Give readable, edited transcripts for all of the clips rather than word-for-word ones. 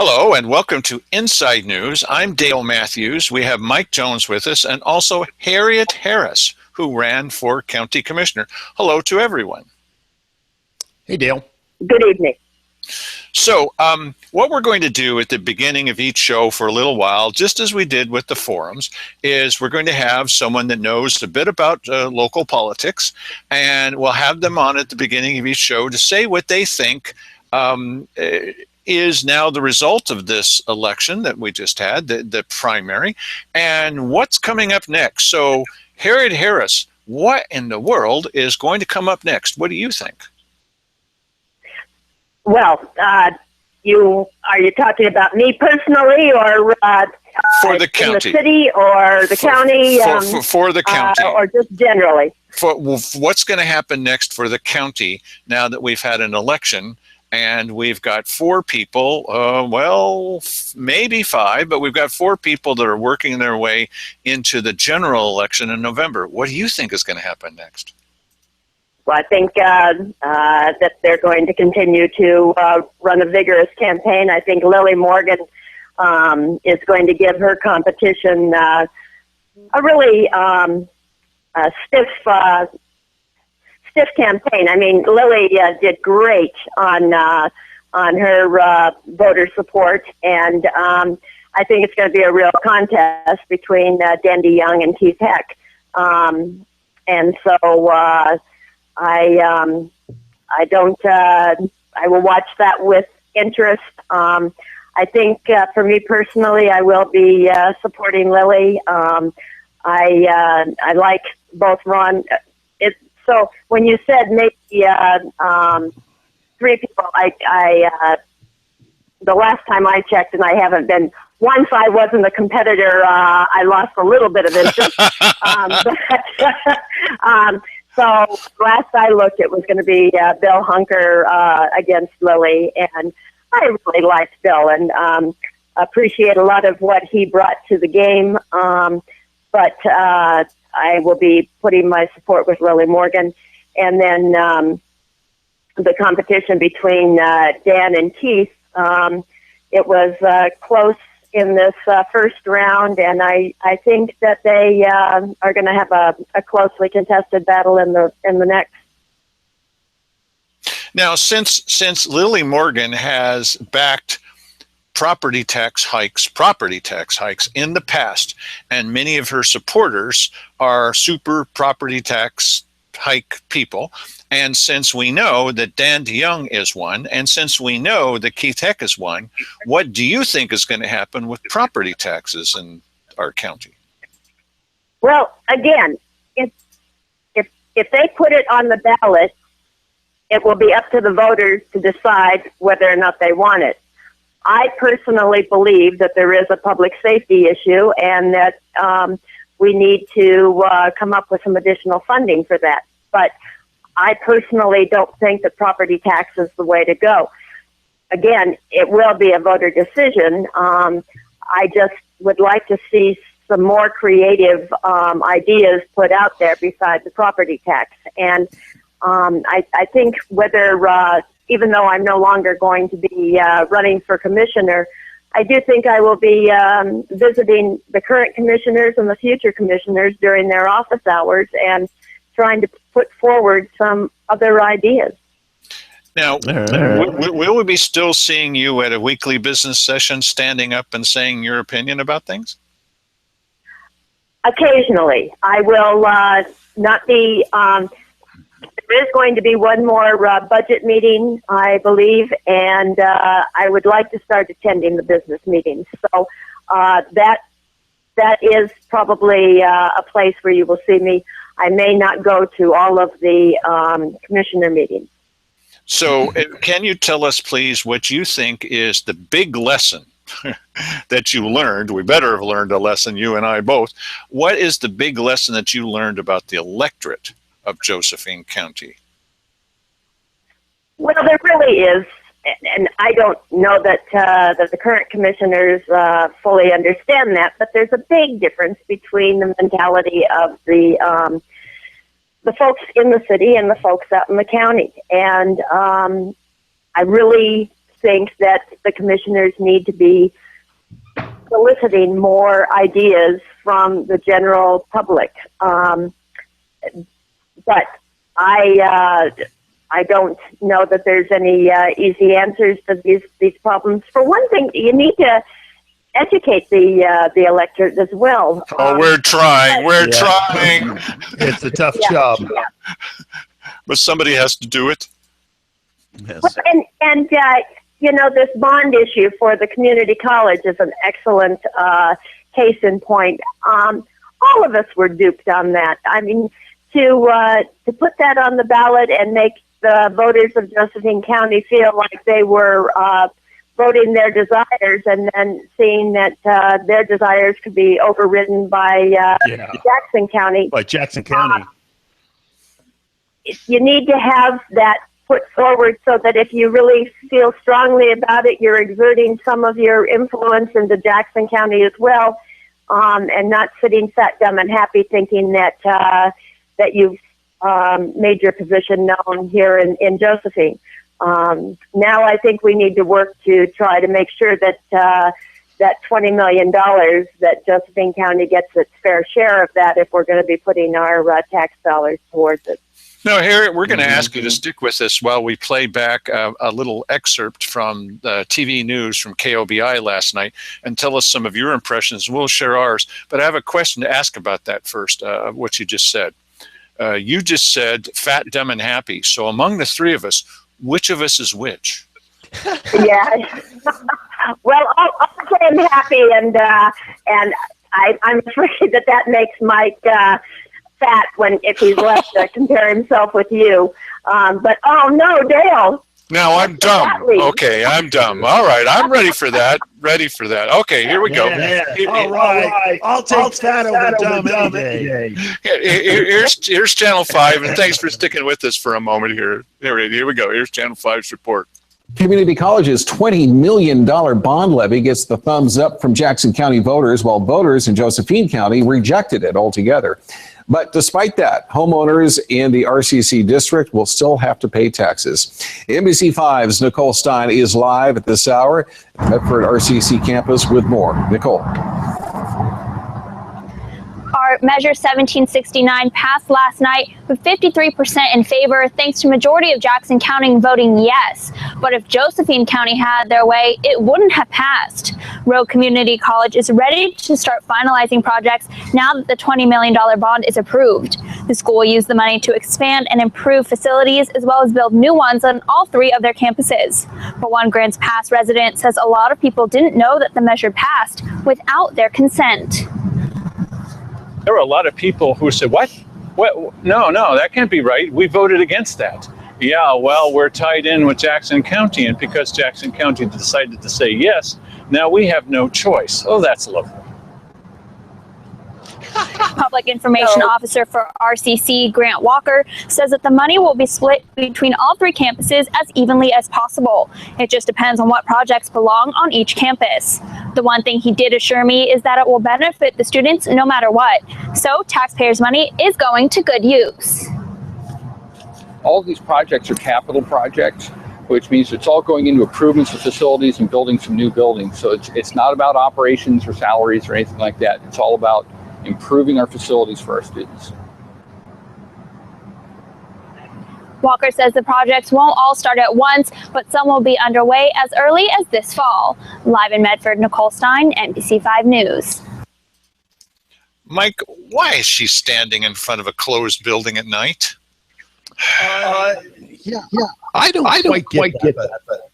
Hello and welcome to Inside News. I'm Dale Matthews. We have Mike Jones with us and also Harriet Harris, who ran for county commissioner. Hello to everyone. Hey, Dale. Good evening. So what we're going to do at the beginning of each show for a little while, just as we did with the forums, is we're going to have someone that knows a bit about local politics, and we'll have them on at the beginning of each show to say what they think is now the result of this election that we just had, the primary, and what's coming up next. So, Harriet Harris, what in the world is going to come up next? What do you think? Well, are you talking about me personally, or for the county, in the city, or the county, for the county, or just generally? For what's going to happen next for the county now that we've had an election? And we've got four people, maybe five, but we've got four people that are working their way into the general election in November. What do you think is going to happen next? Well, I think that they're going to continue to run a vigorous campaign. I think Lily Morgan is going to give her competition a really stiff campaign. I mean, Lily did great on her voter support, and I think it's going to be a real contest between Dandy Young and Keith Heck. And so I will watch that with interest. I think for me personally, I will be supporting Lily. I like both Ron. So when you said maybe three people, the last time I checked, and I haven't been, once I wasn't a competitor, I lost a little bit of interest. So last I looked, it was going to be Bill Hunker against Lily, and I really liked Bill and appreciate a lot of what he brought to the game. But I will be putting my support with Lily Morgan. And then the competition between Dan and Keith, it was close in this first round, and I think that they are going to have a closely contested battle in the next. Now, since Lily Morgan has backed property tax hikes in the past, and many of her supporters are super property tax hike people, and since we know that Dan DeYoung is one, and since we know that Keith Heck is one, what do you think is going to happen with property taxes in our county? Well, again, if they put it on the ballot, it will be up to the voters to decide whether or not they want it. I personally believe that there is a public safety issue, and that we need to come up with some additional funding for that. But I personally don't think that property tax is the way to go. Again, it will be a voter decision. I just would like to see some more creative ideas put out there besides the property tax. And I think whether, even though I'm no longer going to be running for commissioner, I do think I will be visiting the current commissioners and the future commissioners during their office hours and trying to put forward some other ideas. Now, will we be still seeing you at a weekly business session standing up and saying your opinion about things? Occasionally. I will not be... there is going to be one more budget meeting, I believe, and I would like to start attending the business meetings. So that is probably a place where you will see me. I may not go to all of the commissioner meetings. So can you tell us, please, what you think is the big lesson that you learned? We better have learned a lesson, you and I both. What is the big lesson that you learned about the electorate of Josephine County? Well, there really is, and I don't know that the current commissioners fully understand that, but there's a big difference between the mentality of the folks in the city and the folks out in the county. And I really think that the commissioners need to be soliciting more ideas from the general public. But I don't know that there's any easy answers to these problems. For one thing, you need to educate the electorate as well. Oh, we're trying. We're trying. It's a tough job. Yeah. But somebody has to do it. Yes. And this bond issue for the community college is an excellent case in point. All of us were duped on that. I mean, to put that on the ballot and make the voters of Josephine County feel like they were voting their desires, and then seeing that their desires could be overridden by Jackson County. By Jackson County. You need to have that put forward so that if you really feel strongly about it, you're exerting some of your influence into Jackson County as well, and not sitting fat, dumb, and happy thinking that you've made your position known here in Josephine. Now I think we need to work to try to make sure that that $20 million that Josephine County gets its fair share of that, if we're going to be putting our tax dollars towards it. No, Harriet, we're going to ask you to stick with us while we play back a little excerpt from the TV news from KOBI last night and tell us some of your impressions. We'll share ours. But I have a question to ask about that first, what you just said. You just said fat, dumb, and happy. So among the three of us, which of us is which? Yeah. Well, I'll say I'm happy, and I'm afraid that makes Mike fat if he's left to compare himself with you. But oh no, Dale. Now I'm dumb. Okay, I'm dumb. All right, I'm ready for that. Okay, here we go. Yeah. All right. I'll take fat over dumb any day. Here's Channel 5, and thanks for sticking with us for a moment here. Here we go. Here's Channel 5's report. Community College's $20 million bond levy gets the thumbs up from Jackson County voters, while voters in Josephine County rejected it altogether. But despite that, homeowners in the RCC district will still have to pay taxes. NBC5's Nicole Stein is live at this hour at Medford RCC campus with more. Nicole. Our Measure 1769 passed last night with 53% in favor, thanks to majority of Jackson County voting yes. But if Josephine County had their way, it wouldn't have passed. Rogue Community College is ready to start finalizing projects now that the $20 million bond is approved. The school will use the money to expand and improve facilities, as well as build new ones on all three of their campuses. But one Grants Pass resident says a lot of people didn't know that the measure passed without their consent. There were a lot of people who said, what? No, that can't be right. We voted against that. Yeah, well, we're tied in with Jackson County, and because Jackson County decided to say yes, now we have no choice. Oh, that's lovely. Public Information Officer for RCC, Grant Walker, says that the money will be split between all three campuses as evenly as possible. It just depends on what projects belong on each campus. The one thing he did assure me is that it will benefit the students no matter what. So taxpayers' money is going to good use. All of these projects are capital projects, which means it's all going into improvements of facilities and building some new buildings. So it's not about operations or salaries or anything like that. It's all about improving our facilities for our students. Walker says the projects won't all start at once, but some will be underway as early as this fall. Live in Medford, Nicole Stein, NBC5 News. Mike, why is she standing in front of a closed building at night? Yeah. I don't quite get that, but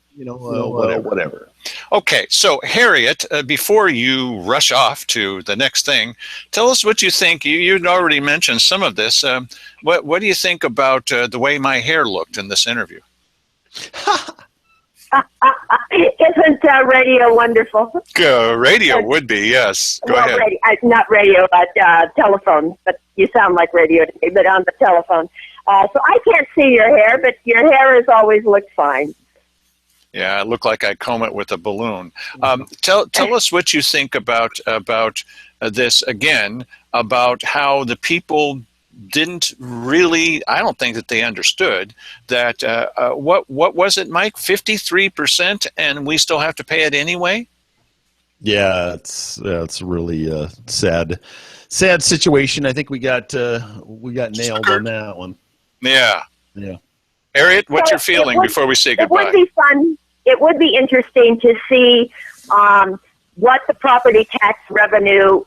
whatever. Okay, so Harriet, before you rush off to the next thing, tell us what you think. You'd already mentioned some of this. What do you think about the way my hair looked in this interview? Isn't radio wonderful? Radio would be, yes. Go ahead. Not radio, but telephone. But you sound like radio to me, but on the telephone. So I can't see your hair, but your hair has always looked fine. Yeah, it looked like I comb it with a balloon. Tell us what you think about this again, about how the people didn't really, I don't think that they understood that, what was it, Mike? 53%, and we still have to pay it anyway? Yeah, it's really a sad situation. I think we got nailed on that one. Yeah. Yeah. Harriet, what's your feeling before we say goodbye? It would be fun. It would be interesting to see what the property tax revenue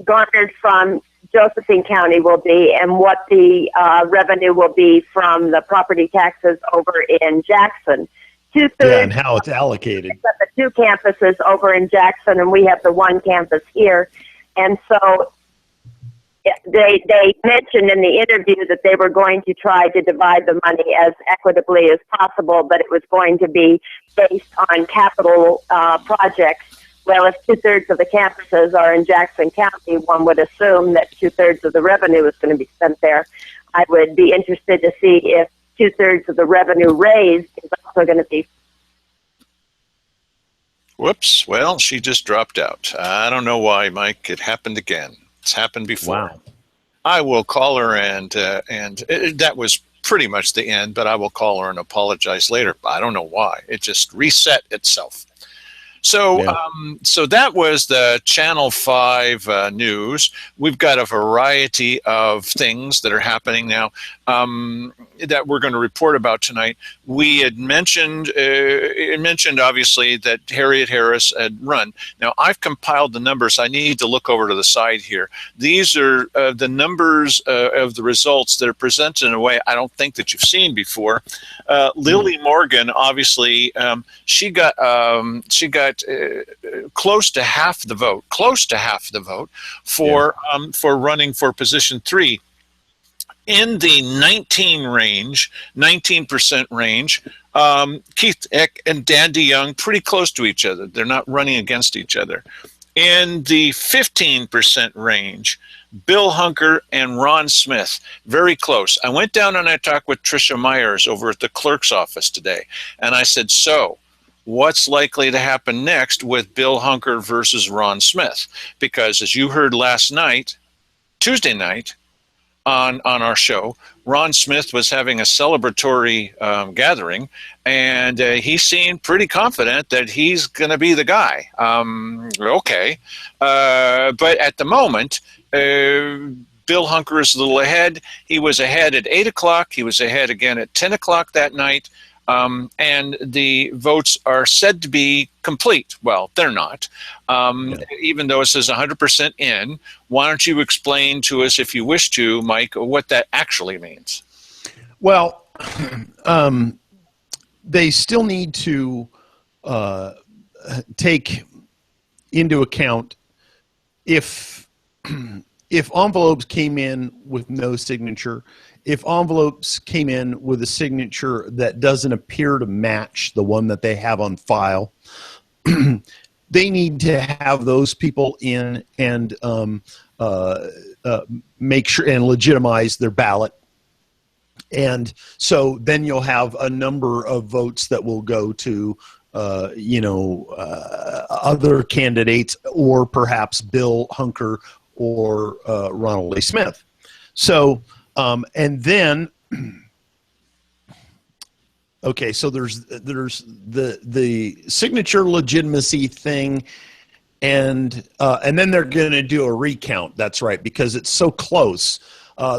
garnered from Josephine County will be, and what the revenue will be from the property taxes over in Jackson. 2/3. Yeah, and how it's allocated. Except the 2 campuses over in Jackson, and we have the 1 campus here. And so they mentioned in the interview that they were going to try to divide the money as equitably as possible, but it was going to be based on capital projects. Well, if 2/3 of the campuses are in Jackson County, one would assume that 2/3 of the revenue is going to be spent there. I would be interested to see if 2/3 of the revenue raised is also going to be. Whoops. Well, she just dropped out. I don't know why, Mike. It happened again. It's happened before. Wow. I will call her, and that was pretty much the end, but I will call her and apologize later. I don't know why. It just reset itself. So, Yeah. So that was the Channel 5 news. We've got a variety of things that are happening now that we're going to report about tonight. We had mentioned, obviously, that Harriet Harris had run. Now, I've compiled the numbers. I need to look over to the side here. These are the numbers of the results that are presented in a way I don't think that you've seen before. Lily Morgan, obviously, she got close to half the vote for running for position 3. In the 19% range, Keith Eck and Dan DeYoung pretty close to each other. They're not running against each other. In the 15% range, Bill Hunker and Ron Smith, very close. I went down and I talked with Tricia Myers over at the clerk's office today, and I said, so what's likely to happen next with Bill Hunker versus Ron Smith? Because as you heard last night, Tuesday night, on our show, Ron Smith was having a celebratory gathering, and he seemed pretty confident that he's going to be the guy. Okay. But at the moment, Bill Hunker is a little ahead. He was ahead at 8 o'clock. He was ahead again at 10 o'clock that night. And the votes are said to be complete. Well, they're not. Even though it says 100% in, why don't you explain to us, if you wish to, Mike, what that actually means? Well, they still need to take into account if envelopes came in with no signature, if envelopes came in with a signature that doesn't appear to match the one that they have on file, they need to have those people in and make sure and legitimize their ballot. And so then you'll have a number of votes that will go to other candidates, or perhaps Bill Hunker or Ronald A. Smith. So and then, okay, so there's the signature legitimacy thing, and then they're going to do a recount. That's right, because it's so close.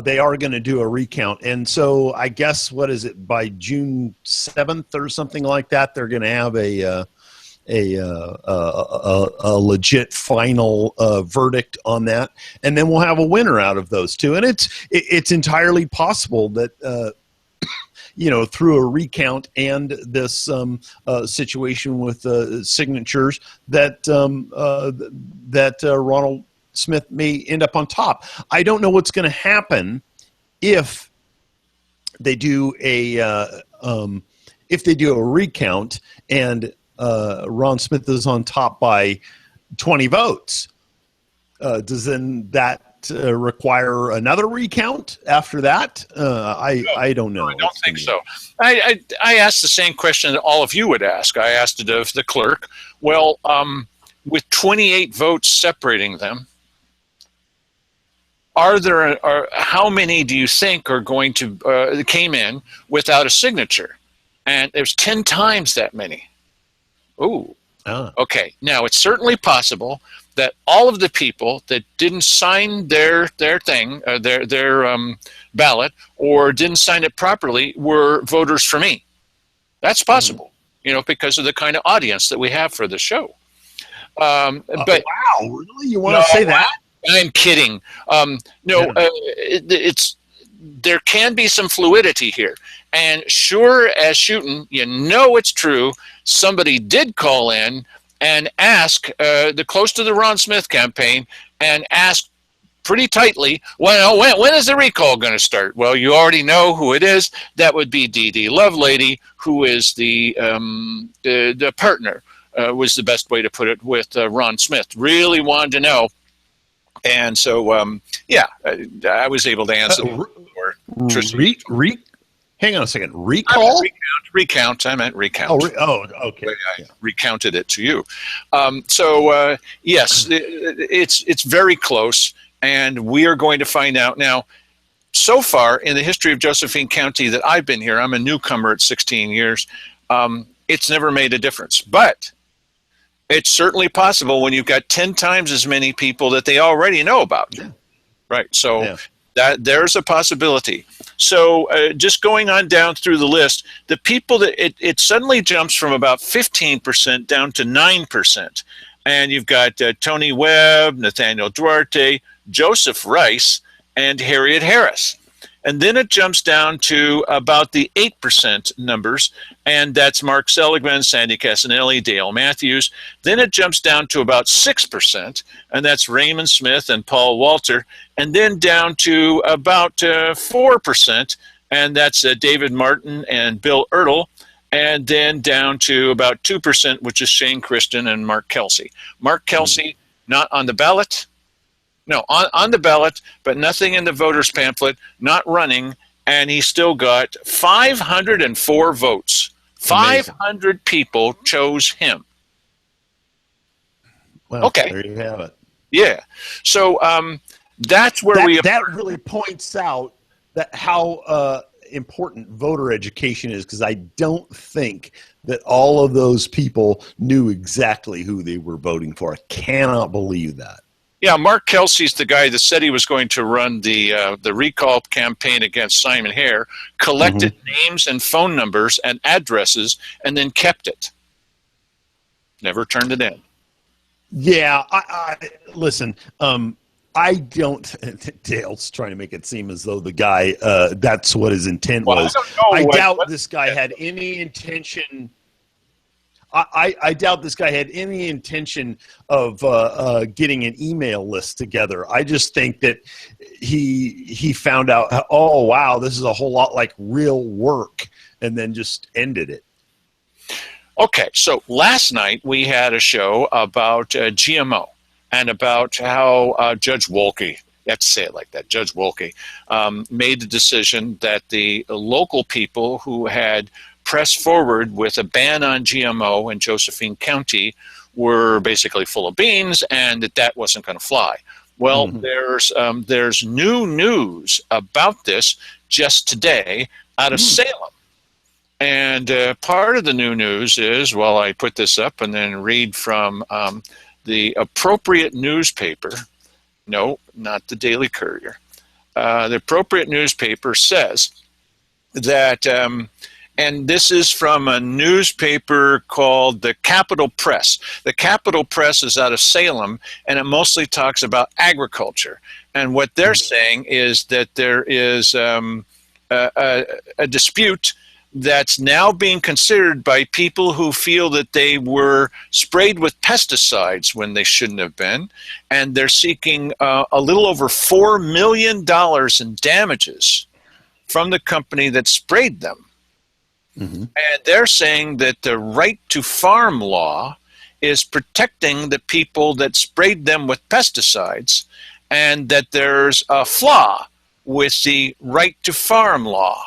They are going to do a recount, and so I guess, what is it, by June 7th or something like that, they're going to have a legit final verdict on that, and then we'll have a winner out of those two. And it's entirely possible that through a recount and this situation with signatures that Ronald Smith may end up on top. I don't know what's going to happen if they do a recount and Ron Smith is on top by 20 votes. Does then that require another recount after that? I don't know. I don't think so. I asked the same question that all of you would ask. I asked it of the clerk. Well, with 28 votes separating them, how many do you think are going to came in without a signature? And there's 10 times that many. Ooh. Oh. Okay. Now, it's certainly possible that all of the people that didn't sign their thing, their ballot, or didn't sign it properly were voters for me. That's possible, because of the kind of audience that we have for the show. But wow, really? You want to say that? I'm kidding. There can be some fluidity here. And sure as shooting, it's true. Somebody did call in and ask, close to the Ron Smith campaign, and ask pretty tightly, when is the recall going to start? Well, you already know who it is. That would be Dee Dee Lovelady, who is the partner, was the best way to put it, with Ron Smith. Really wanted to know. And so, I was able to answer. Hang on a second. Recall? Recount. I meant recount. Okay. I recounted it to you. Yes, it's very close, and we are going to find out now. So far in the history of Josephine County that I've been here, I'm a newcomer at 16 years. It's never made a difference, but it's certainly possible when you've got 10 times as many people that they already know about. Yeah. Right. So that there's a possibility. So just going on down through the list, the people that it suddenly jumps from about 15% down to 9%. And you've got Tony Webb, Nathaniel Duarte, Joseph Rice, and Harriet Harris. And then it jumps down to about the 8% numbers, and that's Mark Seligman, Sandy Casanelli, Dale Matthews. Then it jumps down to about 6%, and that's Raymond Smith and Paul Walter. And then down to about 4%, and that's David Martin and Bill Ertl. And then down to about 2%, which is Shane Christen and Mark Kelsey. Mark Kelsey, not on the ballot. No, on the ballot, but nothing in the voters' pamphlet, not running, and he still got 504 votes. Amazing. 500 people chose him. Well, okay. There you have it. Yeah. So that's where that really points out that how important voter education is, because I don't think that all of those people knew exactly who they were voting for. I cannot believe that. Yeah, Mark Kelsey's the guy that said he was going to run the recall campaign against Simon Hare, collected names and phone numbers and addresses, and then kept it. Never turned it in. Yeah, I listen. I don't. Dale's trying to make it seem as though the guy that's what his intent was. I doubt this guy had any intention. I doubt this guy had any intention of getting an email list together. I just think that he found out, oh, wow, this is a whole lot like real work, and then just ended it. Okay, so last night we had a show about GMO and about how Judge Wolke, you have to say it like that, Judge Wolke, made the decision that the local people who had pressed forward with a ban on GMO in Josephine County were basically full of beans, and that wasn't going to fly. Well, there's new news about this just today out of Salem. And part of the new news is, well, I put this up and then read from the appropriate newspaper. No, not the Daily Courier. The appropriate newspaper says that and this is from a newspaper called the Capital Press. The Capital Press is out of Salem, and it mostly talks about agriculture. And what they're saying is that there is a dispute that's now being considered by people who feel that they were sprayed with pesticides when they shouldn't have been. And they're seeking a little over $4 million in damages from the company that sprayed them. And they're saying that the right to farm law is protecting the people that sprayed them with pesticides, and that there's a flaw with the right to farm law.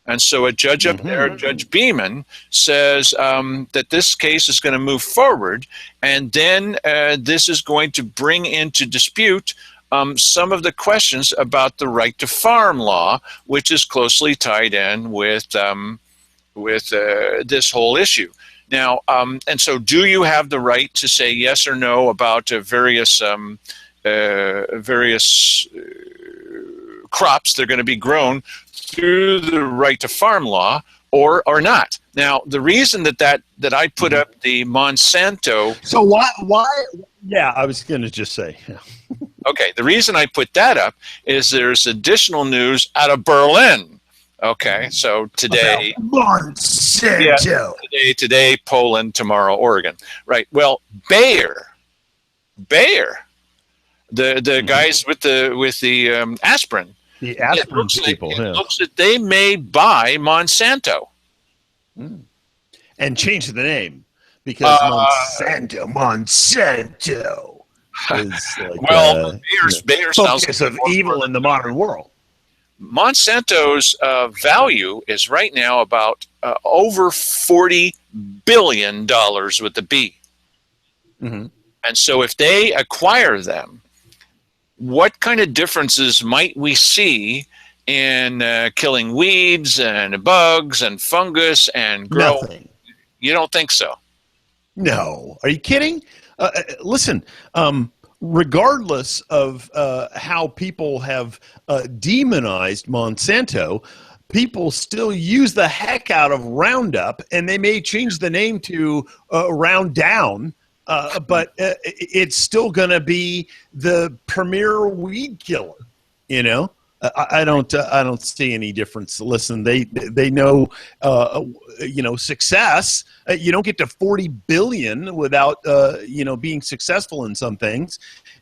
And so a judge up there, Judge Beeman, says that this case is going to move forward, and then this is going to bring into dispute some of the questions about the right to farm law, which is closely tied in with this whole issue. Now, and so do you have the right to say yes or no about various crops that are going to be grown through the right to farm law or not? Now, the reason that I put up the Monsanto. So why? Yeah, I was going to just say. Yeah. Okay, the reason I put that up is there's additional news out of Berlin. Okay, so today, Monsanto. Yeah, today, Poland, tomorrow, Oregon. Right. Well, Bayer, the guys with the aspirin. The aspirin people. It looks that they may buy Monsanto. And change the name because Monsanto is like Bayer focus of evil in the modern world. Monsanto's value is right now about over $40 billion with the B. Mm-hmm. And so if they acquire them, what kind of differences might we see in killing weeds and bugs and fungus and growth? Nothing. You don't think so? No. Are you kidding? Listen, regardless of how people have demonized Monsanto, people still use the heck out of Roundup, and they may change the name to Roundown, but it's still going to be the premier weed killer. You know, I don't see any difference. Listen, they know, success. You don't get to 40 billion without being successful in some things,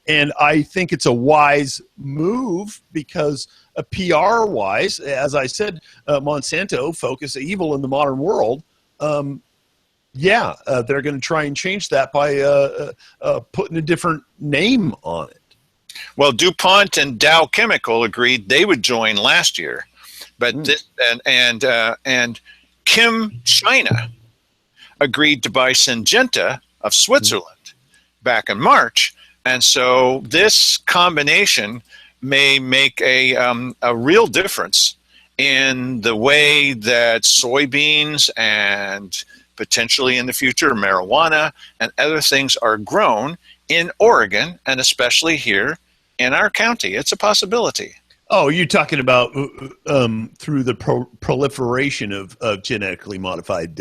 and I think it's a wise move because PR wise, as I said, Monsanto focus evil in the modern world. They're going to try and change that by putting a different name on it. Well, DuPont and Dow Chemical agreed they would join last year, but and Kim China agreed to buy Syngenta of Switzerland back in March, and so this combination may make a real difference in the way that soybeans and potentially in the future marijuana and other things are grown in Oregon, and especially here in our county. It's a possibility. Oh, you're talking about through the proliferation of genetically modified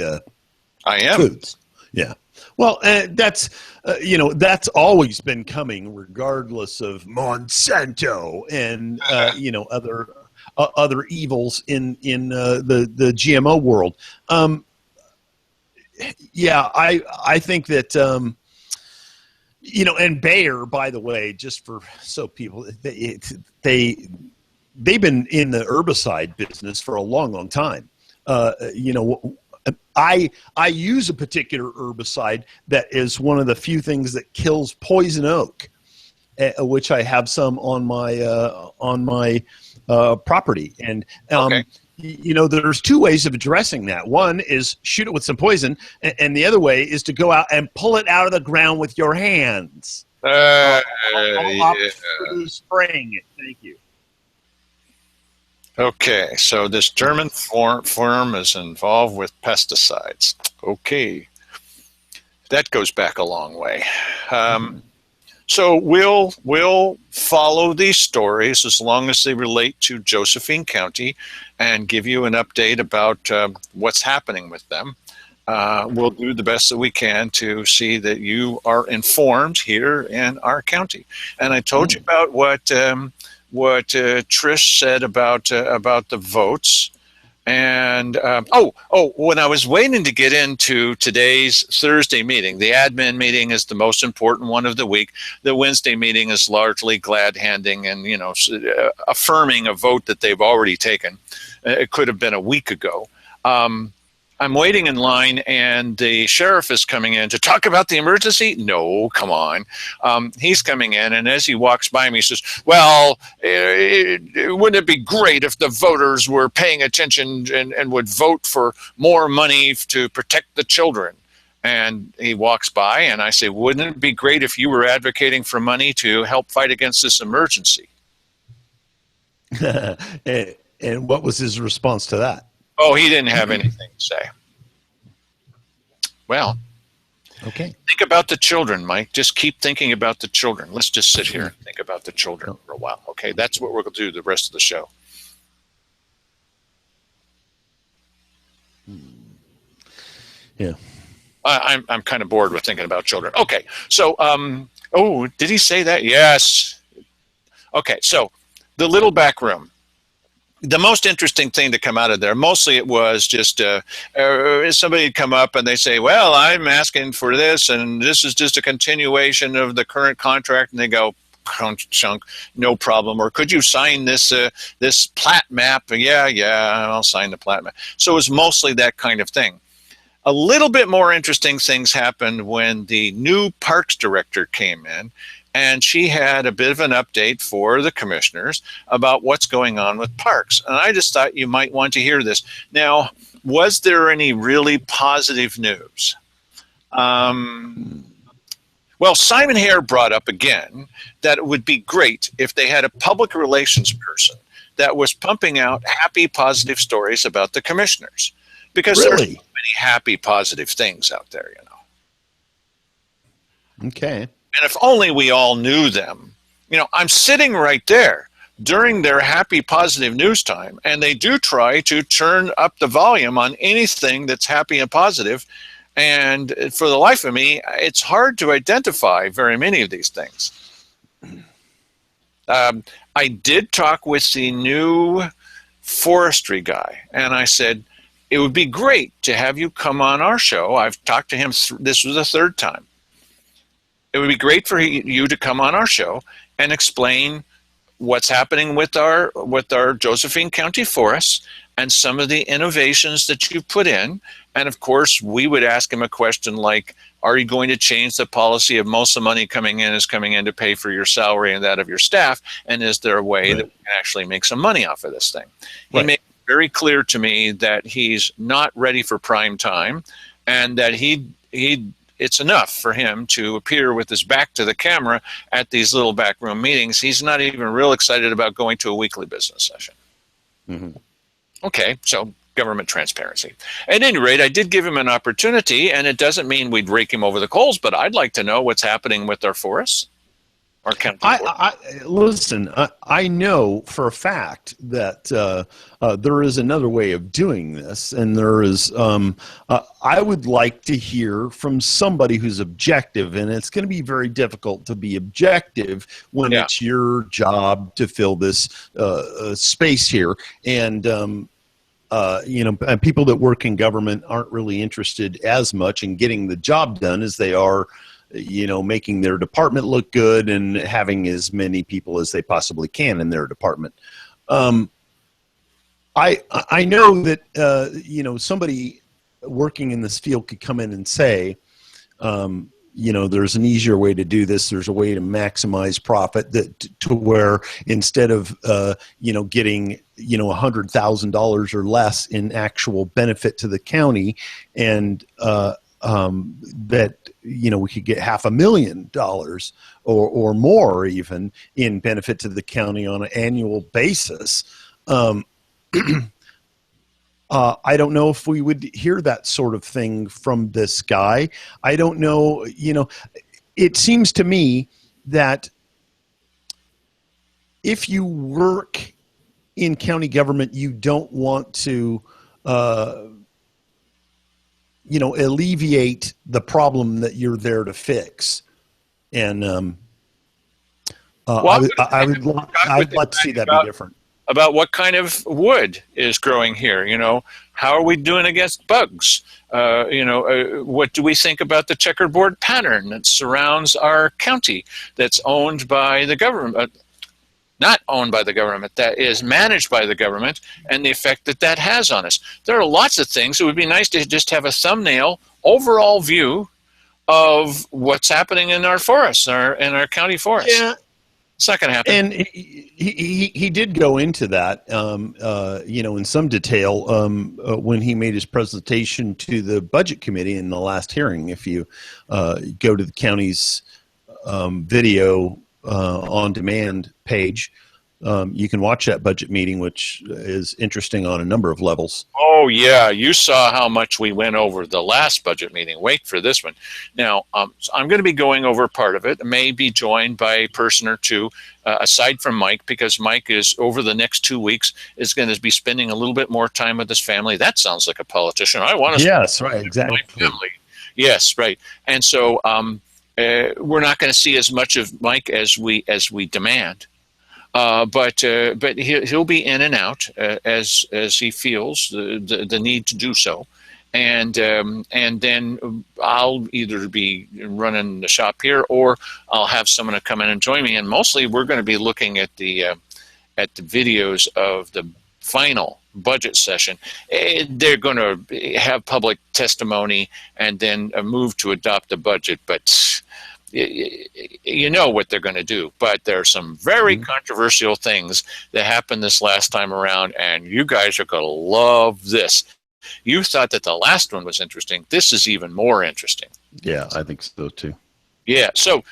I am. foods. Yeah. Well, that's always been coming, regardless of Monsanto and other evils in the GMO world. I think that. And Bayer, by the way, just so people, they've been in the herbicide business for a long, long time. I use a particular herbicide that is one of the few things that kills poison oak, which I have some on my property. And okay. There's two ways of addressing that. One is shoot it with some poison, and the other way is to go out and pull it out of the ground with your hands. Spraying it. Thank you. Okay, so this German firm is involved with pesticides. Okay, that goes back a long way. So we'll follow these stories as long as they relate to Josephine County and give you an update about what's happening with them. We'll do the best that we can to see that you are informed here in our county. And I told you about what Trish said about the votes. And when I was waiting to get into today's Thursday meeting, the admin meeting is the most important one of the week. The Wednesday meeting is largely glad handing and affirming a vote that they've already taken. It could have been a week ago. I'm waiting in line, and the sheriff is coming in to talk about the emergency. No, come on. He's coming in, and as he walks by me, he says, well, wouldn't it be great if the voters were paying attention and would vote for more money to protect the children? And he walks by, and I say, wouldn't it be great if you were advocating for money to help fight against this emergency? And what was his response to that? Oh, he didn't have anything to say. Well, okay. Think about the children, Mike. Just keep thinking about the children. Let's just sit here and think about the children for a while. Okay, that's what we're going to do the rest of the show. Yeah. I'm kind of bored with thinking about children. Okay, so oh, did he say that? Yes. Okay, so the little back room. The most interesting thing to come out of there, mostly it was just somebody would come up and they say, well, I'm asking for this, and this is just a continuation of the current contract. And they go, chunk, no problem. Or could you sign this this plat map? Yeah, I'll sign the plat map. So it was mostly that kind of thing. A little bit more interesting things happened when the new parks director came in, and she had a bit of an update for the commissioners about what's going on with parks. And I just thought you might want to hear this. Now, was there any really positive news? Well, Simon Hare brought up again that it would be great if they had a public relations person that was pumping out happy, positive stories about the commissioners. Because there's so many happy, positive things out there, you know. Okay. And if only we all knew them. You know, I'm sitting right there during their happy, positive news time, and they do try to turn up the volume on anything that's happy and positive. And for the life of me, it's hard to identify very many of these things. I did talk with the new forestry guy, and I said, it would be great to have you come on our show. I've talked to him. This was the third time. It would be great for you to come on our show and explain what's happening with our Josephine County forests and some of the innovations that you put in. And of course, we would ask him a question like, are you going to change the policy of most of the money coming in is coming in to pay for your salary and that of your staff? And is there a way that we can actually make some money off of this thing? He made very clear to me that he's not ready for prime time, and that it's enough for him to appear with his back to the camera at these little backroom meetings. He's not even real excited about going to a weekly business session. Mm-hmm. Okay, so government transparency. At any rate, I did give him an opportunity, and it doesn't mean we'd rake him over the coals, but I'd like to know what's happening with our forests. Listen, I know for a fact that there is another way of doing this, and there is. I would like to hear from somebody who's objective, and it's going to be very difficult to be objective when it's your job to fill this space here. And and people that work in government aren't really interested as much in getting the job done as they are, making their department look good and having as many people as they possibly can in their department. I know that, somebody working in this field could come in and say, there's an easier way to do this. There's a way to maximize profit to where instead of, getting, $100,000 or less in actual benefit to the county, and that, we could get $500,000 or more even in benefit to the county on an annual basis. I don't know if we would hear that sort of thing from this guy. I don't know. It seems to me that if you work in county government, you don't want to, alleviate the problem that you're there to fix. And I would like to see that be different. About what kind of wood is growing here, how are we doing against bugs? What do we think about the checkerboard pattern that surrounds our county that's owned by the government, not owned by the government, that is managed by the government, and the effect that has on us? There are lots of things. It would be nice to just have a thumbnail overall view of what's happening in our forests, in our county forests. Yeah. It's not going to happen. And he did go into that, in some detail when he made his presentation to the budget committee in the last hearing. If you go to the county's video on demand page, you can watch that budget meeting, which is interesting on a number of levels. Oh, yeah. You saw how much we went over the last budget meeting. Wait for this one. Now, so I'm going to be going over part of it. I may be joined by a person or two, aside from Mike, because Mike is, over the next 2 weeks, is going to be spending a little bit more time with his family. That sounds like a politician. I want to Yes, right, exactly. my family. Yes, right. And so we're not going to see as much of Mike as we demand. But he'll be in and out as he feels the need to do so, and then I'll either be running the shop here or I'll have someone to come in and join me. And mostly we're going to be looking at the videos of the final budget session. They're going to have public testimony and then move to adopt the budget, but you know what they're going to do. But there are some very controversial things that happened this last time around, and you guys are going to love this. You thought that the last one was interesting. This is even more interesting. Yeah, I think so too. Yeah, so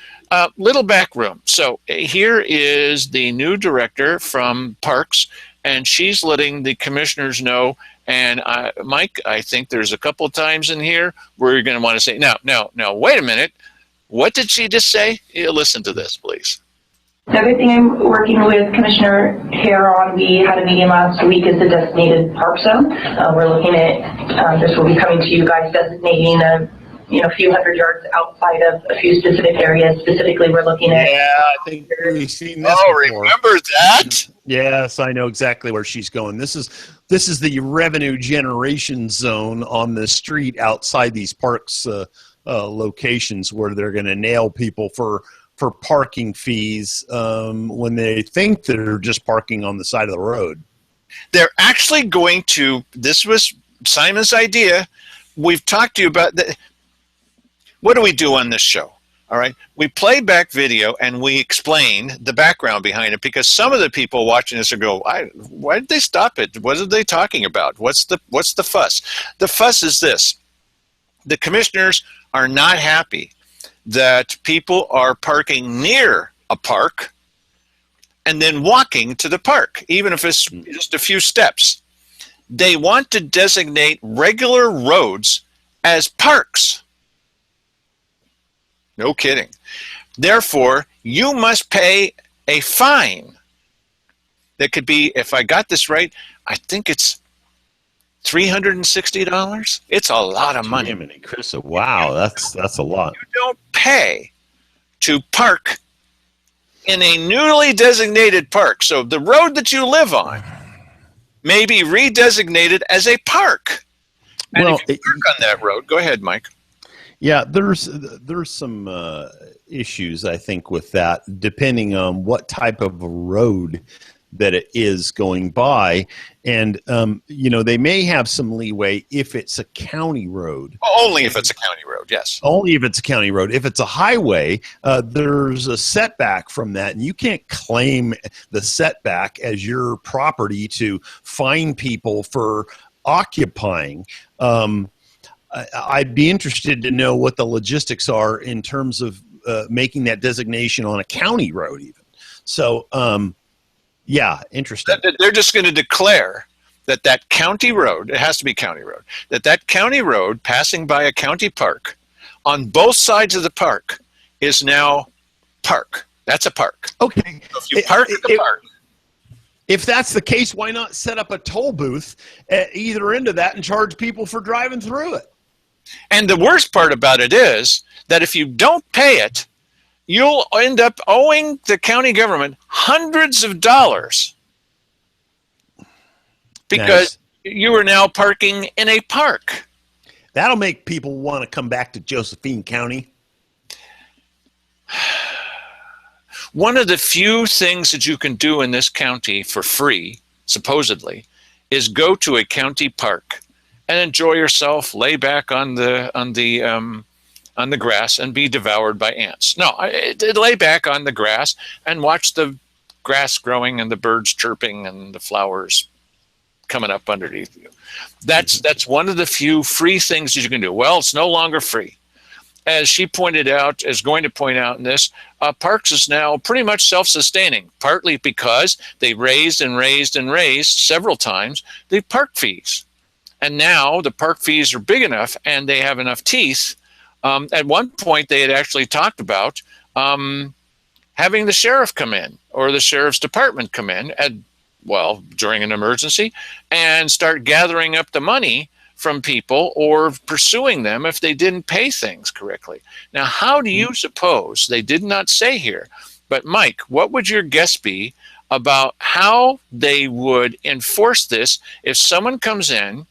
little back room. So here is the new director from Parks, and she's letting the commissioners know. And Mike, I think there's a couple times in here where you're going to want to say, now, wait a minute. What did she just say? Listen to this, please. The other thing I'm working with Commissioner Hare on, we had a meeting last week, is the designated park zone. We're looking at, this will be coming to you guys, designating a few hundred yards outside of a few specific areas. Specifically, we're looking at... Yeah, I think we've seen this before. Remember that? Yes, I know exactly where she's going. This is the revenue generation zone on the street outside these parks locations where they're going to nail people for parking fees when they think they're just parking on the side of the road. They're actually going to, this was Simon's idea. We've talked to you about that. What do we do on this show? All right. We play back video and we explain the background behind it, because some of the people watching this will go, why did they stop it? What are they talking about? What's the fuss? The fuss is this. The commissioners are not happy that people are parking near a park and then walking to the park, even if it's just a few steps. They want to designate regular roads as parks. No kidding. Therefore, you must pay a fine that could be, if I got this right, I think it's $360. It's a lot of money. Jiminy, Chris, wow, that's a lot. You don't pay to park in a newly designated park. So the road that you live on may be redesignated as a park. And Well, if you park on that road, go ahead, Mike. Yeah, there's some issues, I think, with that, depending on what type of road that it is going by. And, they may have some leeway if it's a county road. Only if it's a county road, yes. Only if it's a county road. If it's a highway, there's a setback from that, and you can't claim the setback as your property to fine people for occupying. I'd be interested to know what the logistics are in terms of making that designation on a county road even. So, yeah, interesting. They're just going to declare that county road, it has to be county road, that county road passing by a county park on both sides of the park is now park. That's a park. Okay. So if you park at the park. If that's the case, why not set up a toll booth at either end of that and charge people for driving through it? And the worst part about it is that if you don't pay it, you'll end up owing the county government hundreds of dollars because you are now parking in a park. That'll make people want to come back to Josephine County. One of the few things that you can do in this county for free, supposedly, is go to a county park and enjoy yourself, lay back on the on the grass and be devoured by ants. No, lay back on the grass and watch the grass growing and the birds chirping and the flowers coming up underneath you. That's one of the few free things that you can do. Well, it's no longer free. As she pointed out, is going to point out in this, Parks is now pretty much self-sustaining, partly because they raised and raised and raised several times the park fees. And now the park fees are big enough and they have enough teeth. At one point, they had actually talked about having the sheriff come in or the sheriff's department come in during an emergency and start gathering up the money from people or pursuing them if they didn't pay things correctly. Now, how do you suppose, they did not say here, but Mike, what would your guess be about how they would enforce this if someone comes in,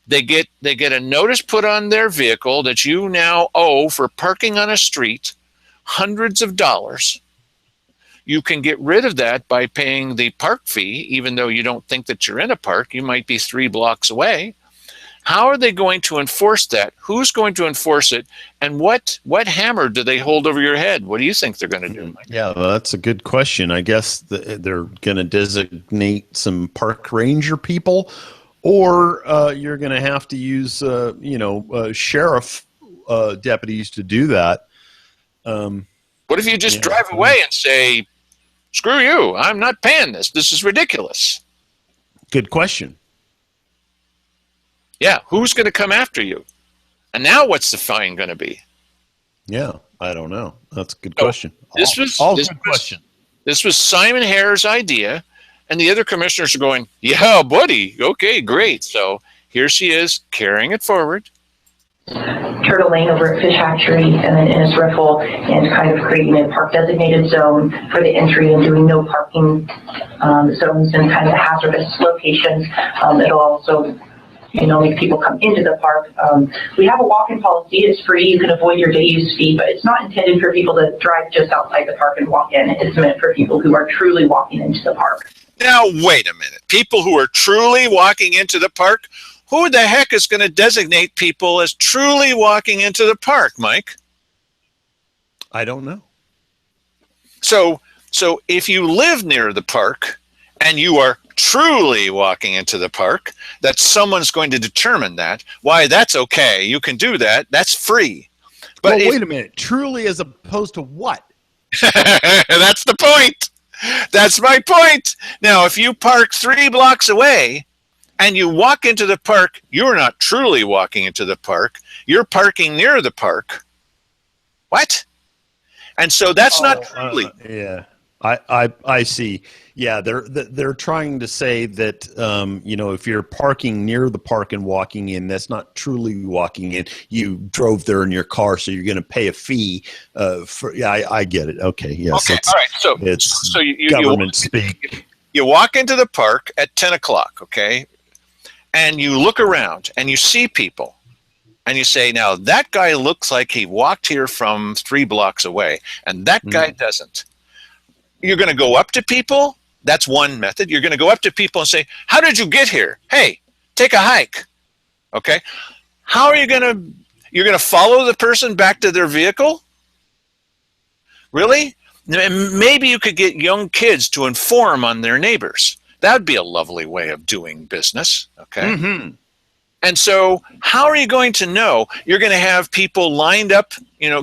they get a notice put on their vehicle that you now owe for parking on a street hundreds of dollars. You can get rid of that by paying the park fee, even though you don't think that you're in a park. You might be 3 blocks away. How are they going to enforce that? Who's going to enforce it? And what hammer do they hold over your head? What do you think they're going to do, Mike? Yeah, well, that's a good question. I guess they're going to designate some park ranger people, or you're going to have to use, sheriff deputies to do that. What if you just drive away and say, screw you, I'm not paying this. This is ridiculous. Good question. Yeah, who's going to come after you? And now what's the fine going to be? Yeah, I don't know. That's a good question. This was good question. This was Simon Hare's idea, and the other commissioners are going, yeah, buddy, okay, great. So here she is carrying it forward. Turtle Lane over at Fish Hatchery and then Innis Riffle, and kind of creating a park designated zone for the entry and doing no parking zones in kind of hazardous locations. It'll also make people come into the park. We have a walk-in policy. It's free. You can avoid your day use fee, but it's not intended for people to drive just outside the park and walk in. It's meant for people who are truly walking into the park. Now, wait a minute. People who are truly walking into the park? Who the heck is going to designate people as truly walking into the park, Mike? I don't know. So if you live near the park and you are truly walking into the park, that someone's going to determine that. Why, that's okay. You can do that. That's free. But wait a minute. Truly as opposed to what? That's the point. That's my point. Now, if you park 3 blocks away and you walk into the park, you're not truly walking into the park. You're parking near the park. What? And so that's not truly. Yeah, I see. Yeah, they're trying to say that if you're parking near the park and walking in, that's not truly walking in. You drove there in your car, so you're going to pay a fee. I get it. Okay, yes. Okay, all right. So it's you government speak. You walk into the park at 10 o'clock, okay, and you look around and you see people, and you say, now that guy looks like he walked here from 3 blocks away, and that guy doesn't. You're going to go up to people. That's one method. You're going to go up to people and say, how did you get here? Hey, take a hike. Okay. How are you going to, you're going to follow the person back to their vehicle? Really? Maybe you could get young kids to inform on their neighbors. That'd be a lovely way of doing business. Okay. Mm-hmm. And so how are you going to know? You're going to have people lined up,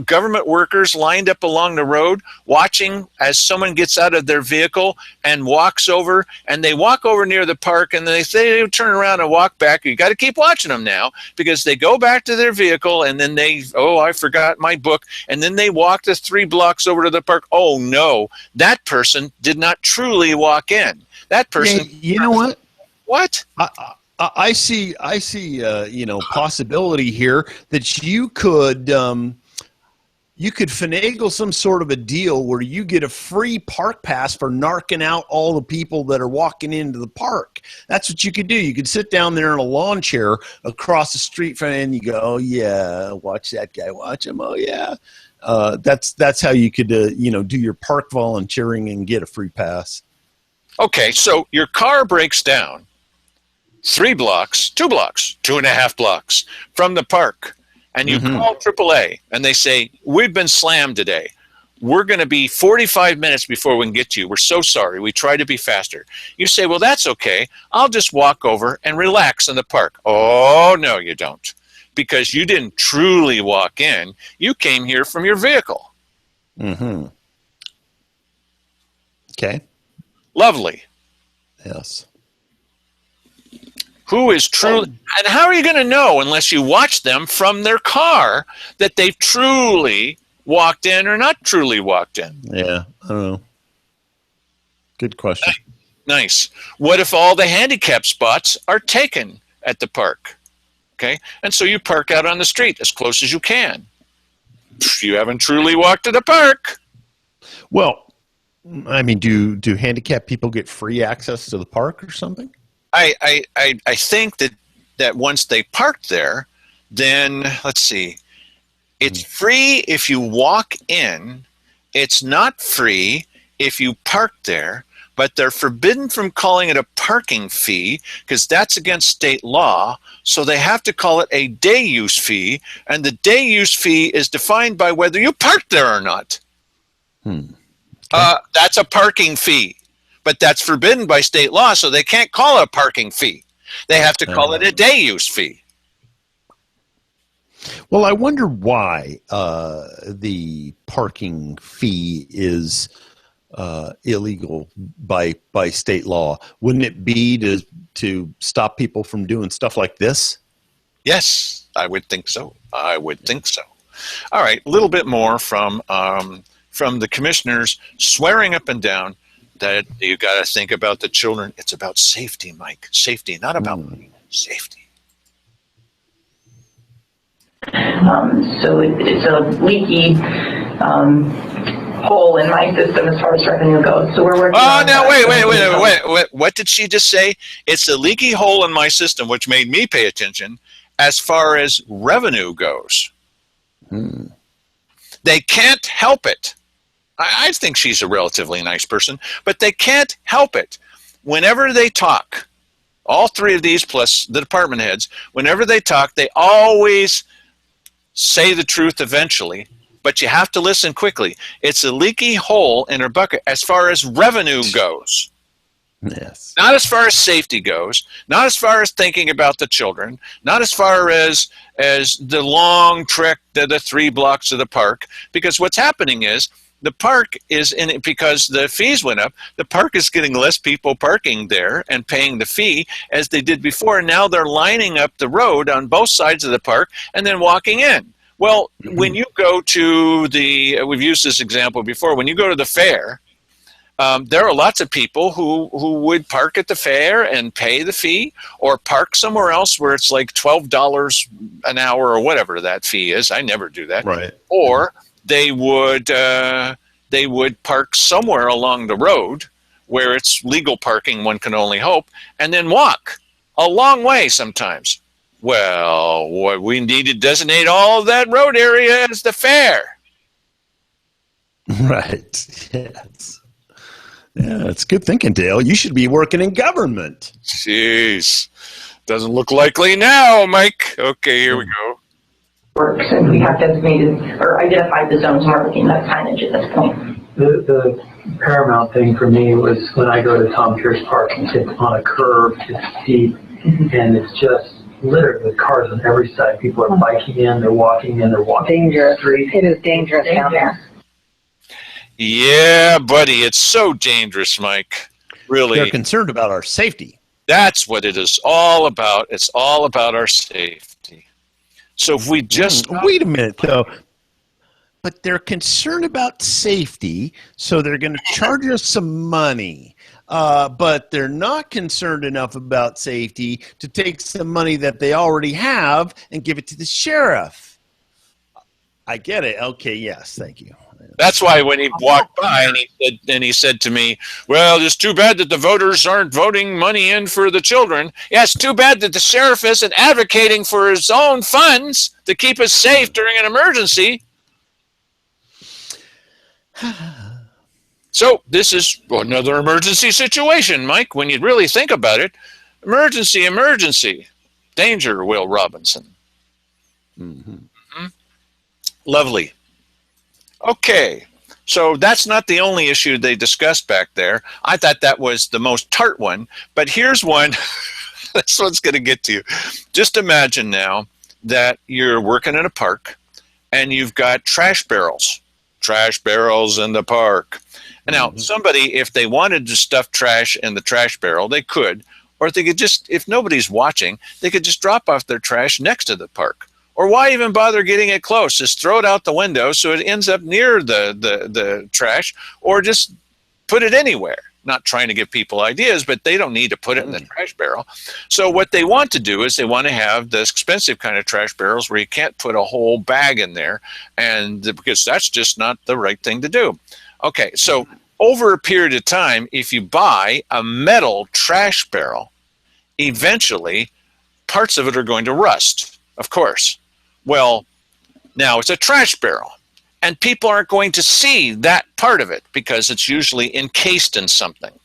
government workers lined up along the road, watching as someone gets out of their vehicle and walks over, and they walk over near the park, and they turn around and walk back. You got to keep watching them now, because they go back to their vehicle, and then I forgot my book, and then they walk the 3 blocks over to the park. Oh no, that person did not truly walk in. That person. Yeah, you know what? What? I see, possibility here that you could finagle some sort of a deal where you get a free park pass for narking out all the people that are walking into the park. That's what you could do. You could sit down there in a lawn chair across the street from, and you go, oh yeah, watch that guy, watch him. Oh yeah. That's how you could, do your park volunteering and get a free pass. Okay. So your car breaks down 3 blocks, 2 blocks, 2.5 blocks from the park. and you call AAA and they say, we've been slammed today. We're going to be 45 minutes before we can get to you. We're so sorry. We try to be faster. You say, well, that's okay. I'll just walk over and relax in the park. Oh, no, you don't. Because you didn't truly walk in. You came here from your vehicle. Mm-hmm. Okay. Lovely. Yes. Who is truly, and how are you going to know unless you watch them from their car that they've truly walked in or not truly walked in? Yeah, I don't know. Good question. Nice. What if all the handicap spots are taken at the park? Okay, and so you park out on the street as close as you can. You haven't truly walked to the park. Well, I mean, do handicapped people get free access to the park or something? I think that once they park there, then let's see. It's free if you walk in. It's not free if you park there, but they're forbidden from calling it a parking fee because that's against state law. So they have to call it a day use fee, and the day use fee is defined by whether you parked there or not. That's a parking fee, but that's forbidden by state law, so they can't call it a parking fee. They have to call it a day use fee. Well, I wonder why the parking fee is illegal by state law. Wouldn't it be to stop people from doing stuff like this? Yes, I would think so. I would think so. All right, a little bit more from the commissioners swearing up and down that you got to think about the children. It's about safety, Mike. Safety, not about money. Safety. So it's a leaky hole in my system as far as revenue goes. So we're working. Oh, now wait. What did she just say? It's a leaky hole in my system, which made me pay attention as far as revenue goes. They can't help it. I think she's a relatively nice person, but they can't help it. Whenever they talk, all three of these plus the department heads, whenever they talk, they always say the truth eventually, but you have to listen quickly. It's a leaky hole in her bucket as far as revenue goes. Yes. Not as far as safety goes, not as far as thinking about the children, not as far as the long trek to the 3 blocks of the park, because what's happening is the park is in it because the fees went up. The park is getting less people parking there and paying the fee as they did before. Now they're lining up the road on both sides of the park and then walking in. Well, when you go to we've used this example before, when you go to the fair, there are lots of people who would park at the fair and pay the fee or park somewhere else where it's like $12 an hour or whatever that fee is. I never do that. Right. Or they would park somewhere along the road where it's legal parking, one can only hope, and then walk a long way sometimes. Well, what we need to designate all of that road area as the fair. Right. Yes. Yeah, it's good thinking, Dale. You should be working in government. Jeez. Doesn't look likely now, Mike. Okay, here we go. Works, and we have designated or identified the zones, and we're looking at signage at this point. The paramount thing for me was when I go to Tom Pierce Park and it's on a curve, it's steep, and it's just littered with cars on every side. People are biking in, they're walking in, they're walking. Dangerous. It is dangerous down there. Yeah, buddy, it's so dangerous, Mike. Really. They're concerned about our safety. That's what it is all about. It's all about our safety. So if we just... Wait a minute, though. But they're concerned about safety, so they're going to charge us some money. But they're not concerned enough about safety to take some money that they already have and give it to the sheriff. I get it. Okay, yes, thank you. That's why when he walked by and he said to me, well, it's too bad that the voters aren't voting money in for the children. Yeah, it's too bad that the sheriff isn't advocating for his own funds to keep us safe during an emergency. So this is another emergency situation, Mike, when you really think about it. Emergency. Danger, Will Robinson. Lovely. Okay. So that's not the only issue they discussed back there. I thought that was the most tart one, but here's one. This one's going to get to you. Just imagine now that you're working in a park and you've got trash barrels in the park. And now somebody, if they wanted to stuff trash in the trash barrel, they could, or if they could just, if nobody's watching, they could just drop off their trash next to the park. Or why even bother getting it close? Just throw it out the window so it ends up near the trash, or just put it anywhere. Not trying to give people ideas, but they don't need to put it in the trash barrel. So what they want to do is they want to have the expensive kind of trash barrels where you can't put a whole bag in there, and because that's just not the right thing to do. Okay, so over a period of time, if you buy a metal trash barrel, eventually parts of it are going to rust, of course. Well, now it's a trash barrel, and people aren't going to see that part of it because it's usually encased in something.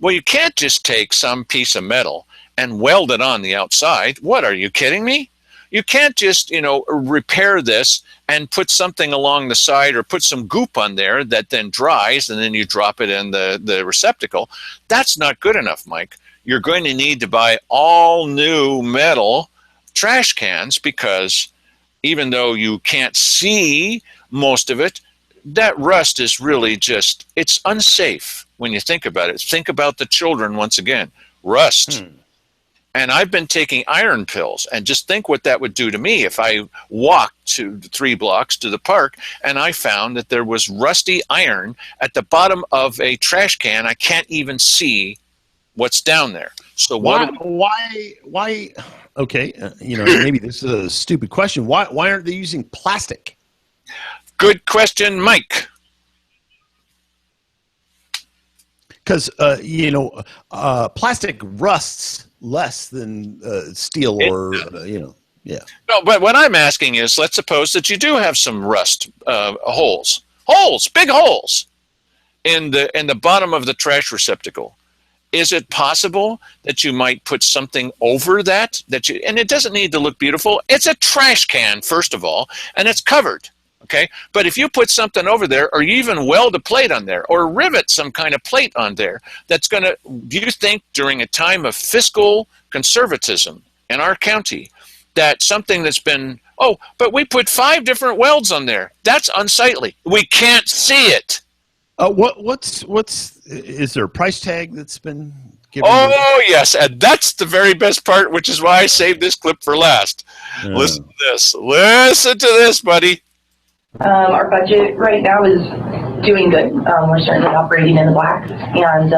Well, you can't just take some piece of metal and weld it on the outside. What, are you kidding me? You can't just, repair this and put something along the side or put some goop on there that then dries and then you drop it in the receptacle. That's not good enough, Mike. You're going to need to buy all new metal trash cans because even though you can't see most of it, that rust is really just, it's unsafe when you think about it. Think about the children once again. Rust. And I've been taking iron pills, and just think what that would do to me if I walked to 3 blocks to the park and I found that there was rusty iron at the bottom of a trash can. I can't even see what's down there. So why okay, maybe this is a stupid question. Why aren't they using plastic? Good question, Mike. Because plastic rusts less than steel yeah. No, but what I'm asking is, let's suppose that you do have some rust holes, big holes in the bottom of the trash receptacle. Is it possible that you might put something over that and it doesn't need to look beautiful? It's a trash can, first of all, and it's covered. Okay, but if you put something over there, or you even weld a plate on there, or rivet some kind of plate on there, that's going to, do you think during a time of fiscal conservatism in our county, that something that's been, but we put 5 different welds on there, that's unsightly. We can't see it. Is there a price tag that's been given? Oh, yes, and that's the very best part, which is why I saved this clip for last. Listen to this. Listen to this, buddy. Our budget right now is doing good. We're certainly operating in the black, and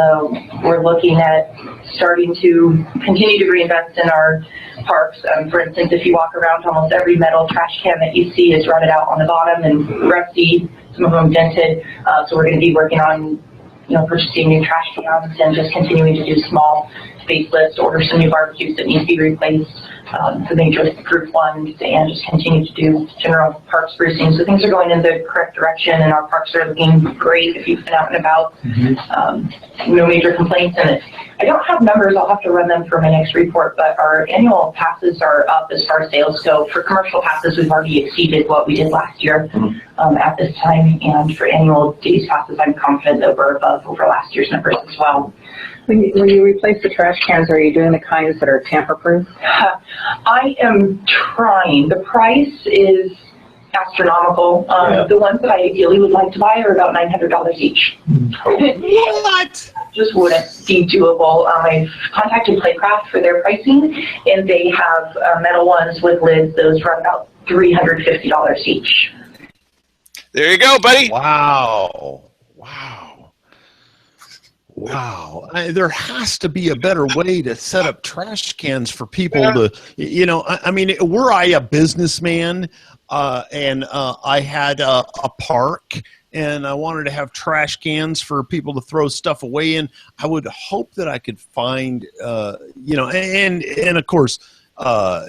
we're looking at starting to continue to reinvest in our parks. For instance, if you walk around, almost every metal trash can that you see is rutted out on the bottom and rusty, some of them dented. So we're going to be working on purchasing new trash cans and just continuing to do small facelifts, order some new barbecues that need to be replaced, the major proof ones, and just continue to do general park sprucing. So things are going in the correct direction, and our parks are looking great if you've been out and about. No major complaints, and I don't have numbers. I'll have to run them for my next report, but our annual passes are up as far as sales go. For commercial passes, we've already exceeded what we did last year at this time, and for annual days passes, I'm confident that we're above over last year's numbers as well. When you replace the trash cans, are you doing the kinds that are tamper-proof? I am trying. The price is astronomical. The ones that I ideally would like to buy are about $900 each. What? Just wouldn't be doable. I've contacted Playcraft for their pricing, and they have metal ones with lids. Those run about $350 each. There you go, buddy. Wow. There has to be a better way to set up trash cans for people to, were I a businessman and I had a park and I wanted to have trash cans for people to throw stuff away in, I would hope that I could find, and of course, a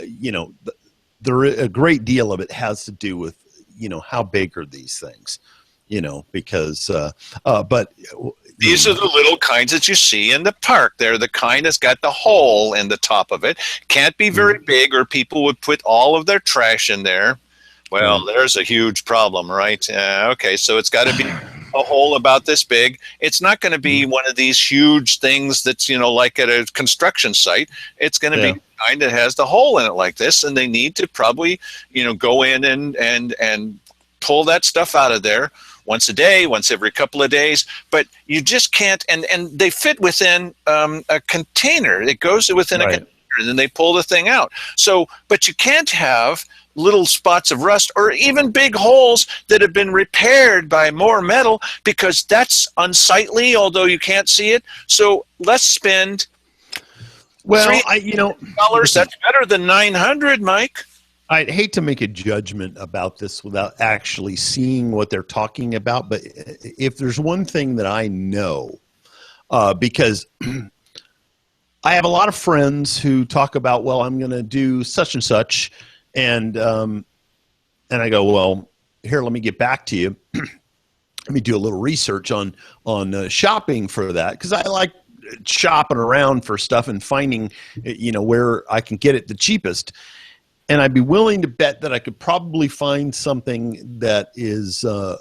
great deal of it has to do with, how big are these things, because, but these are the little kinds that you see in the park. They're the kind that's got the hole in the top of it. Can't be very big, or people would put all of their trash in there. Well, there's a huge problem, right? Okay, so it's got to be a hole about this big. It's not going to be one of these huge things that's, like at a construction site. It's going to be kind that has the hole in it like this, and they need to probably, go in and pull that stuff out of there once a day, once every couple of days. But you just can't, and they fit within a container. It goes within a container, and then they pull the thing out. So, but you can't have little spots of rust or even big holes that have been repaired by more metal, because that's unsightly, although you can't see it. So let's spend $300. That's better than $900, Mike. I'd hate to make a judgment about this without actually seeing what they're talking about, but if there's one thing that I know, because I have a lot of friends who talk about, well, I'm going to do such and such, and I go, well, here, let me get back to you. Let me do a little research on shopping for that, because I like shopping around for stuff and finding, where I can get it the cheapest. And I'd be willing to bet that I could probably find something that is, a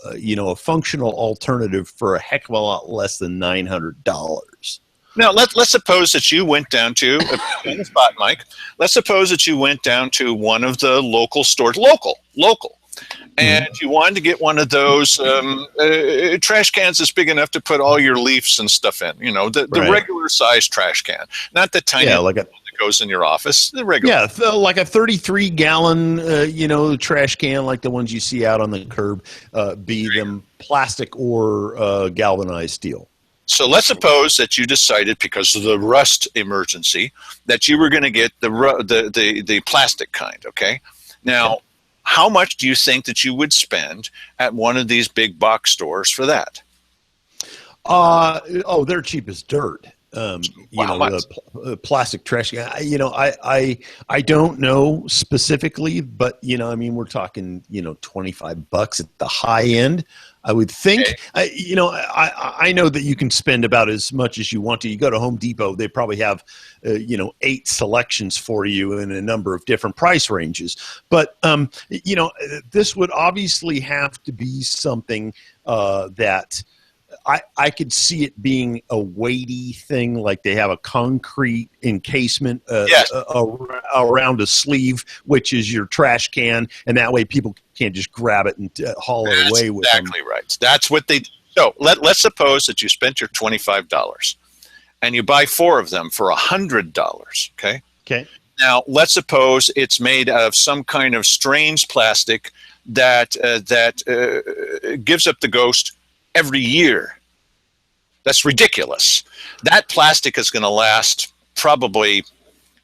functional alternative for a heck of a lot less than $900. Now, let's suppose that you went down to on the spot, Mike. Let's suppose that you went down to one of the local stores, local, and you wanted to get one of those trash cans that's big enough to put all your leaves and stuff in. The regular size trash can, not the tiny one that goes in your office. The regular, like a 33-gallon, trash can, like the ones you see out on the curb, be them plastic or galvanized steel. So let's suppose that you decided, because of the rust emergency, that you were going to get the plastic kind. Okay. Now, how much do you think that you would spend at one of these big box stores for that? They're cheap as dirt. The plastic trash. I don't know specifically, but we're talking $25 at the high end. I would think. Okay. I know that you can spend about as much as you want to. You go to Home Depot, they probably have 8 selections for you in a number of different price ranges. But this would obviously have to be something that I could see it being a weighty thing, like they have a concrete encasement around a sleeve, which is your trash can, and that way people can't just grab it and haul it away with them. Exactly right. That's what they do. So let's suppose that you spent your $25 and you buy 4 of them for $100. Okay. Okay. Now let's suppose it's made of some kind of strange plastic that gives up the ghost every year. That's ridiculous. That plastic is going to last probably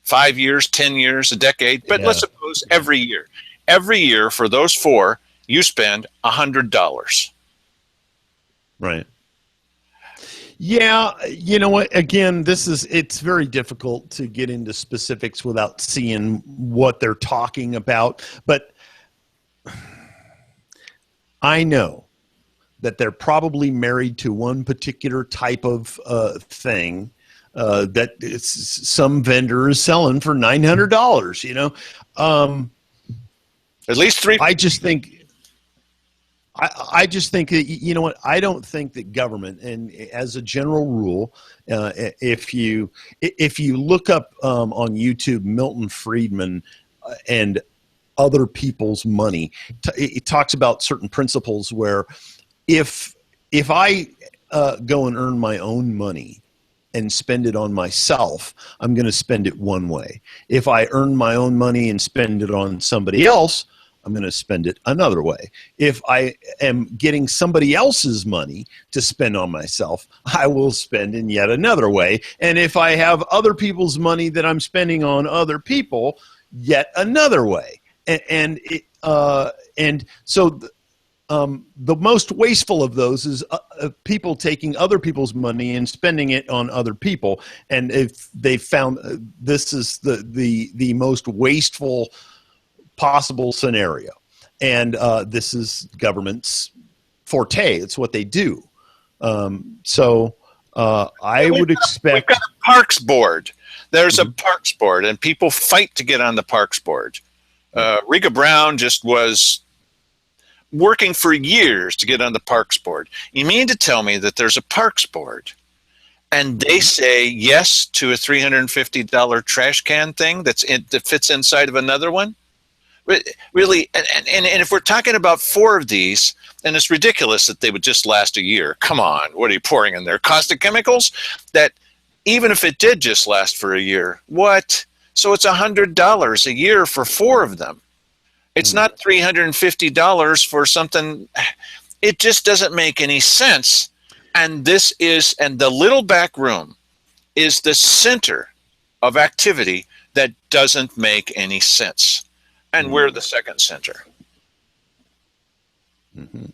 5 years, 10 years, a decade. But let's suppose every year for those 4, you spend $100. Right. Yeah. You know what? Again, it's very difficult to get into specifics without seeing what they're talking about. But I know that they're probably married to one particular type of thing that some vendor is selling for $900. At least 3. I just think that, I don't think that government, and as a general rule, if you look up on YouTube Milton Friedman and other people's money, it talks about certain principles where if I go and earn my own money and spend it on myself, I'm going to spend it one way. If I earn my own money and spend it on somebody else, I'm going to spend it another way. If I am getting somebody else's money to spend on myself, I will spend in yet another way. And if I have other people's money that I'm spending on other people, yet another way. And so the most wasteful of those is people taking other people's money and spending it on other people. And if they found this is the most wasteful possible scenario, and this is government's forte. It's what they do. So I would expect. We've got a Parks Board. There's a Parks Board, and people fight to get on the Parks Board. Rika Brown just was working for years to get on the Parks Board. You mean to tell me that there's a Parks Board and they say yes to a $350 trash can thing that fits inside of another one? Really, and if we're talking about 4 of these, and it's ridiculous that they would just last a year. Come on, what are you pouring in there? Caustic chemicals? That even if it did just last for a year, what? So it's $100 a year for 4 of them. It's not $350 for something. It just doesn't make any sense. And the little back room is the center of activity that doesn't make any sense. And we're the second center. Mm-hmm.